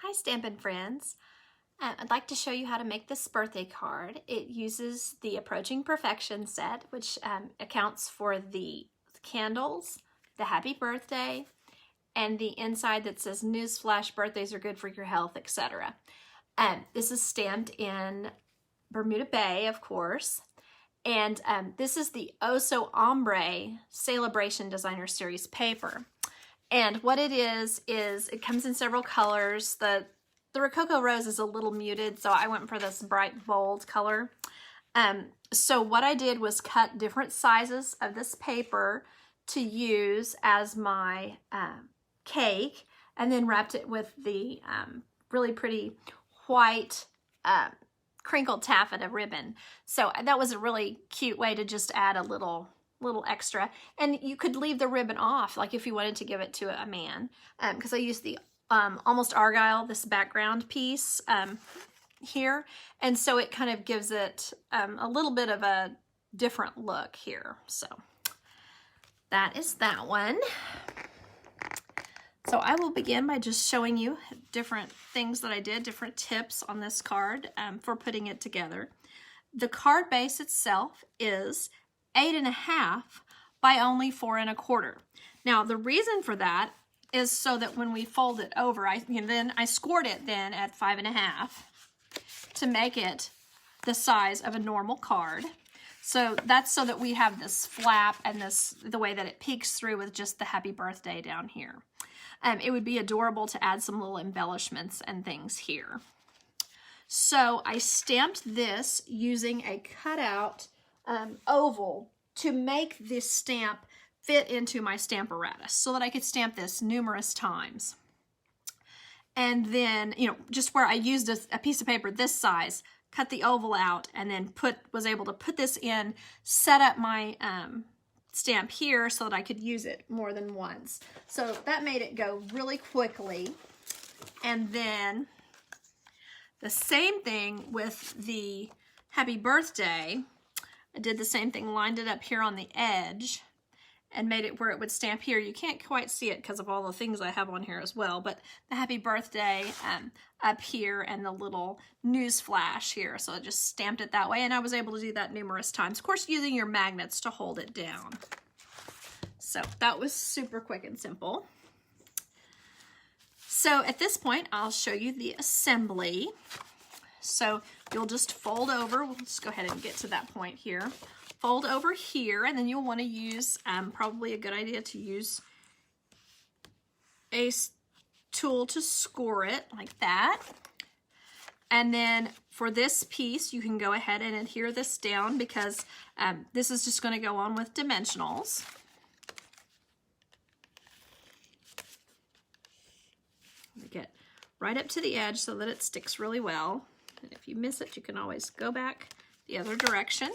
Hi Stampin' friends. I'd like to show you how to make this birthday card. It uses the Approaching Perfection set, which accounts for the candles, the happy birthday, and the inside that says newsflash, birthdays are good for your health, etc. This is stamped in Bermuda Bay, of course, and this is the Ombre Sale-A-Bration Designer Series paper. And what it is it comes in several colors. The Rococo Rose is a little muted, so I went for this bright, bold color. So what I did was cut different sizes of this paper to use as my cake, and then wrapped it with the really pretty white crinkled taffeta ribbon. So that was a really cute way to just add a little extra. And you could leave the ribbon off, like if you wanted to give it to a man, because I used the Almost Argyle, this background piece here, and so it kind of gives it a little bit of a different look here. So that is that one. So I will begin by just showing you different things that I did, different tips on this card for putting it together. The card base itself is 8.5 by only 4.25. Now the reason for that is so that when we fold it over, I scored it then at 5.5 to make it the size of a normal card. So that's so that we have this flap and the way that it peeks through with just the happy birthday down here. It would be adorable to add some little embellishments and things here. So I stamped this using a cutout oval to make this stamp fit into my Stamparatus so that I could stamp this numerous times. And then, just where I used a piece of paper this size, cut the oval out, and then was able to put this in, set up my stamp here so that I could use it more than once. So that made it go really quickly. And then the same thing with the happy birthday. I did the same thing, lined it up here on the edge and made it where it would stamp here. You can't quite see it because of all the things I have on here as well, but the happy birthday up here and the little news flash here. So I just stamped it that way, and I was able to do that numerous times. Of course, using your magnets to hold it down. So that was super quick and simple. So at this point, I'll show you the assembly. So you'll just fold over. We'll just go ahead and get to that point here. Fold over here, and then you'll want to use, probably a good idea to use a tool to score it like that. And then for this piece, you can go ahead and adhere this down because this is just going to go on with dimensionals. Get right up to the edge so that it sticks really well. And if you miss it, you can always go back the other direction.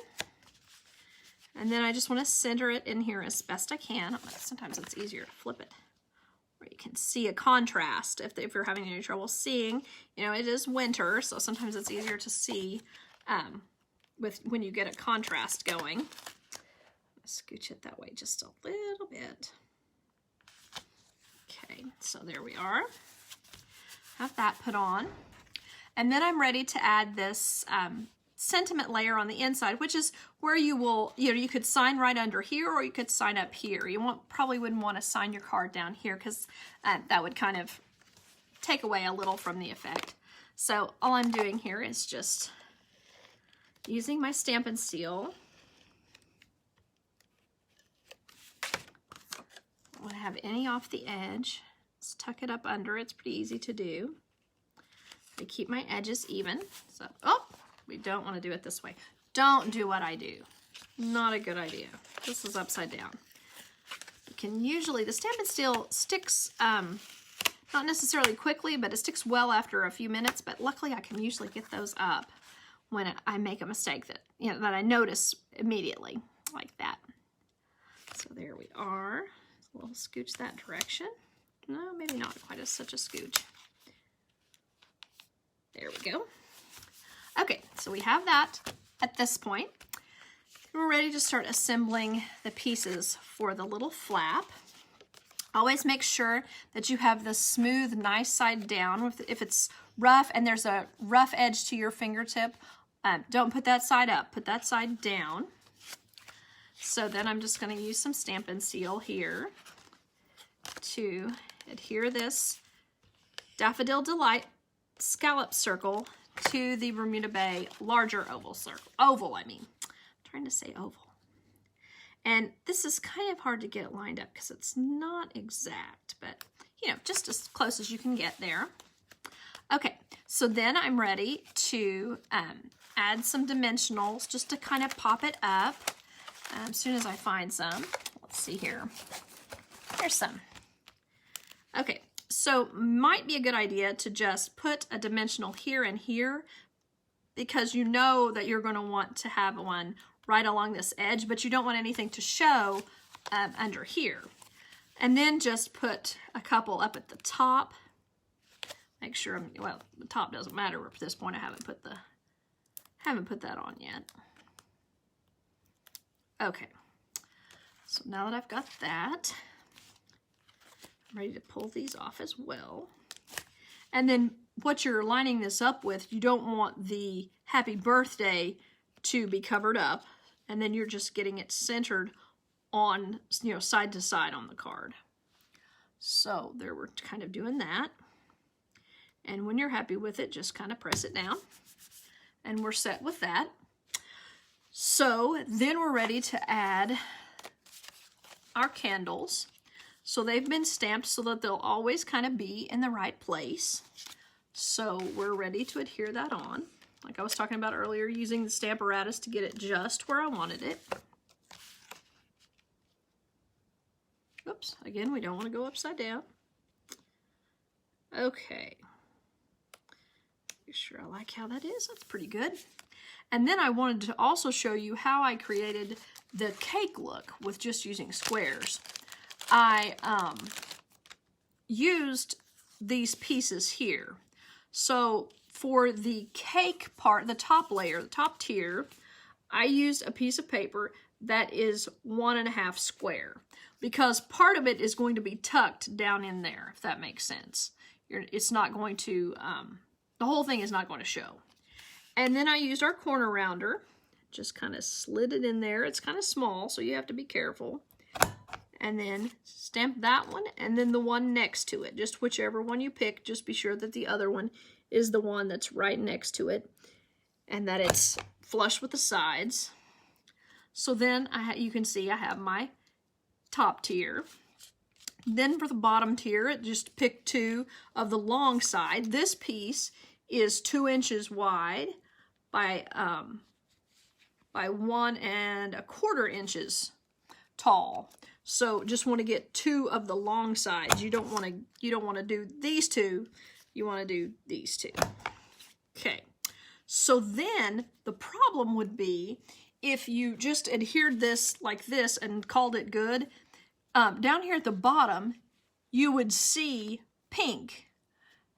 And then I just want to center it in here as best I can. Sometimes it's easier to flip it where you can see a contrast if you're having any trouble seeing. It is winter, so sometimes it's easier to see when you get a contrast going. Scooch it that way just a little bit. Okay, so there we are. Have that put on. And then I'm ready to add this sentiment layer on the inside, which is where you will, you could sign right under here, or you could sign up here. You probably wouldn't want to sign your card down here because that would kind of take away a little from the effect. So all I'm doing here is just using my Stampin' Seal. I don't want to have any off the edge. Just tuck it up under. It's pretty easy to do. I keep my edges even. So, we don't want to do it this way. Don't do what I do. Not a good idea. This is upside down. You can usually, the Stampin' Seal sticks, not necessarily quickly, but it sticks well after a few minutes, but luckily I can usually get those up when I make a mistake that I notice immediately, like that. So there we are. We'll scooch that direction. No, maybe not quite as such a scooch. There we go. Okay, so we have that at this point. We're ready to start assembling the pieces for the little flap. Always make sure that you have the smooth, nice side down. If it's rough and there's a rough edge to your fingertip, don't put that side up, put that side down. So then I'm just going to use some Stampin' Seal here to adhere this Daffodil Delight scallop circle to the Bermuda Bay larger oval circle. Oval, I mean. I'm trying to say oval. And this is kind of hard to get lined up because it's not exact, but you know, just as close as you can get there. Okay, so then I'm ready to add some dimensionals just to kind of pop it up as soon as I find some. Let's see here. There's some. Okay, so might be a good idea to just put a dimensional here and here because you know that you're going to want to have one right along this edge, but you don't want anything to show under here. And then just put a couple up at the top. Make sure, well, the top doesn't matter at this point. I haven't put that on yet. Okay, so now that I've got that, I'm ready to pull these off as well. And then what you're lining this up with, you don't want the happy birthday to be covered up, and then you're just getting it centered on, you know, side to side on the card. So there we're kind of doing that. And when you're happy with it, just kind of press it down. And we're set with that. So then we're ready to add our candles. So they've been stamped so that they'll always kind of be in the right place. So we're ready to adhere that on. Like I was talking about earlier, using the Stamparatus to get it just where I wanted it. Oops, again, we don't want to go upside down. Okay. Make sure I like how that is. That's pretty good. And then I wanted to also show you how I created the cake look with just using squares. I used these pieces here. So for the cake part, the top layer, the top tier, I used a piece of paper that is 1.5 square because part of it is going to be tucked down in there, if that makes sense. It's not going to, the whole thing is not going to show. And then I used our corner rounder, just kind of slid it in there. It's kind of small, so you have to be careful. And then stamp that one, and then the one next to it. Just whichever one you pick, just be sure that the other one is the one that's right next to it, and that it's flush with the sides. So then you can see I have my top tier. Then for the bottom tier, just pick 2 of the long side. This piece is 2 inches wide by 1.25 inches tall. So just want to get 2 of the long sides. You don't want to do these 2. You want to do these 2. Okay. So then the problem would be if you just adhered this like this and called it good. Down here at the bottom, you would see pink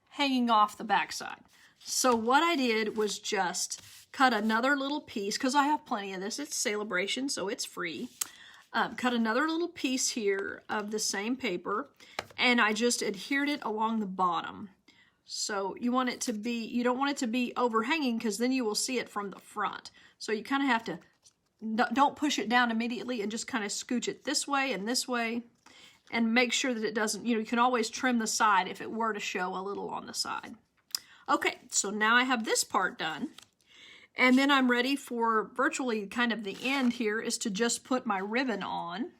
hanging off the backside. So what I did was just cut another little piece, because I have plenty of this. It's Sale-A-Bration, so it's free. Cut another little piece here of the same paper, and I just adhered it along the bottom. So you want it to be, you don't want it to be overhanging because then you will see it from the front. So you kind of have to, don't push it down immediately and just kind of scooch it this way and make sure that it doesn't, you can always trim the side if it were to show a little on the side. Okay, so now I have this part done. And then I'm ready for virtually kind of the end here is to just put my ribbon on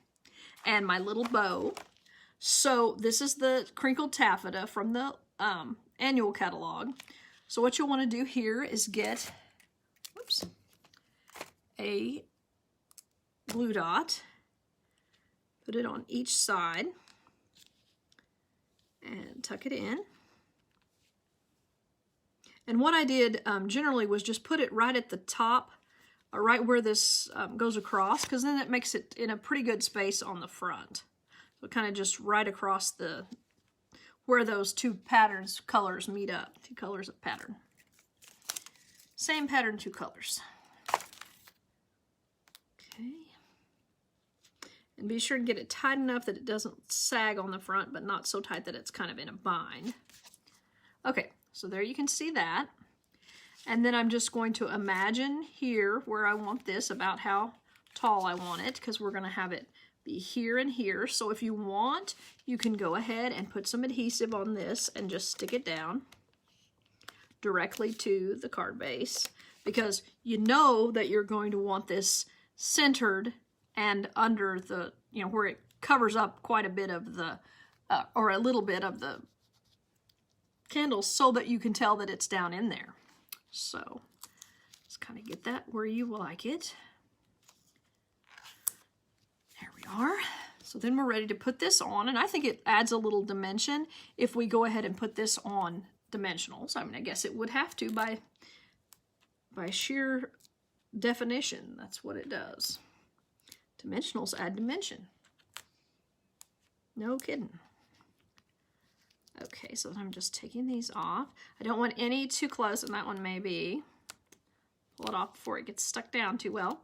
and my little bow. So this is the crinkled taffeta from the annual catalog. So what you'll want to do here is get, whoops, a glue dot, put it on each side, and tuck it in. And what I did generally was just put it right at the top, or right where this goes across, because then it makes it in a pretty good space on the front. So kind of just right across the, where those 2 patterns, colors meet up, 2 colors of pattern. Same pattern, 2 colors. Okay. And be sure to get it tight enough that it doesn't sag on the front, but not so tight that it's kind of in a bind. Okay, so there you can see that. And then I'm just going to imagine here where I want this, about how tall I want it, because we're going to have it be here and here. So if you want, you can go ahead and put some adhesive on this and just stick it down directly to the card base, because you know that you're going to want this centered and under the, you know, where it covers up quite a bit of the, or a little bit of the candles, so that you can tell that it's down in there. So just kind of get that where you like it. There we are. So then we're ready to put this on, and I think it adds a little dimension if we go ahead and put this on dimensionals. I mean, I guess it would have to by sheer definition. That's what it does. Dimensionals add dimension. No kidding. Okay, so I'm just taking these off. I don't want any too close, and that one may be. Pull it off before it gets stuck down too well.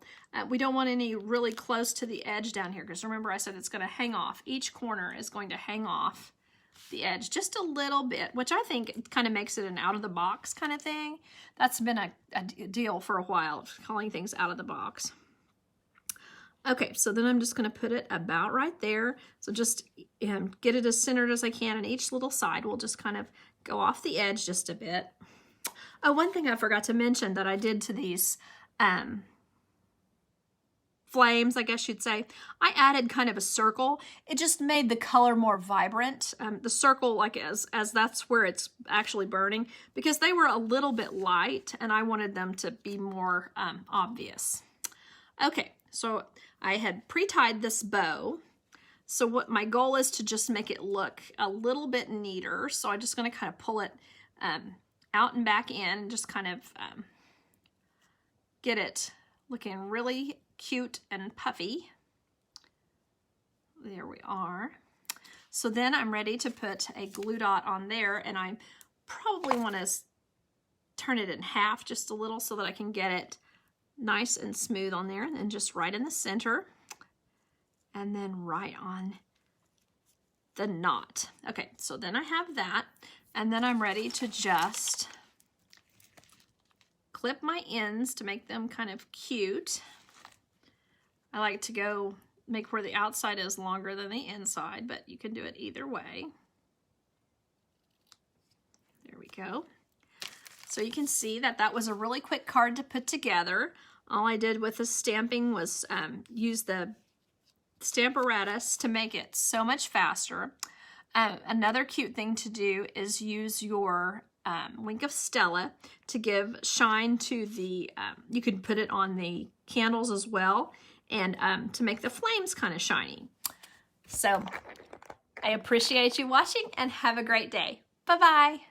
We don't want any really close to the edge down here, because remember I said it's going to hang off. Each corner is going to hang off the edge just a little bit, which I think kind of makes it an out-of-the-box kind of thing. That's been a deal for a while, calling things out of the box. Okay, so then I'm just going to put it about right there. So just get it as centered as I can, and each little side will just kind of go off the edge just a bit. Oh, one thing I forgot to mention that I did to these flames, I guess you'd say, I added kind of a circle. It just made the color more vibrant. The circle, like as that's where it's actually burning, because they were a little bit light and I wanted them to be more obvious. Okay, so I had pre-tied this bow. So what my goal is to just make it look a little bit neater. So I'm just going to kind of pull it out and back in, and just kind of get it looking really cute and puffy. There we are. So then I'm ready to put a glue dot on there, and I probably want to turn it in half just a little so that I can get it nice and smooth on there, and then just right in the center, and then right on the knot. Okay, so then I have that, and then I'm ready to just clip my ends to make them kind of cute. I like to go make where the outside is longer than the inside, but you can do it either way. There we go. So you can see that that was a really quick card to put together. All I did with the stamping was use the Stamparatus to make it so much faster. Another cute thing to do is use your Wink of Stella to give shine to the, you can put it on the candles as well, and to make the flames kind of shiny. So I appreciate you watching, and have a great day. Bye-bye.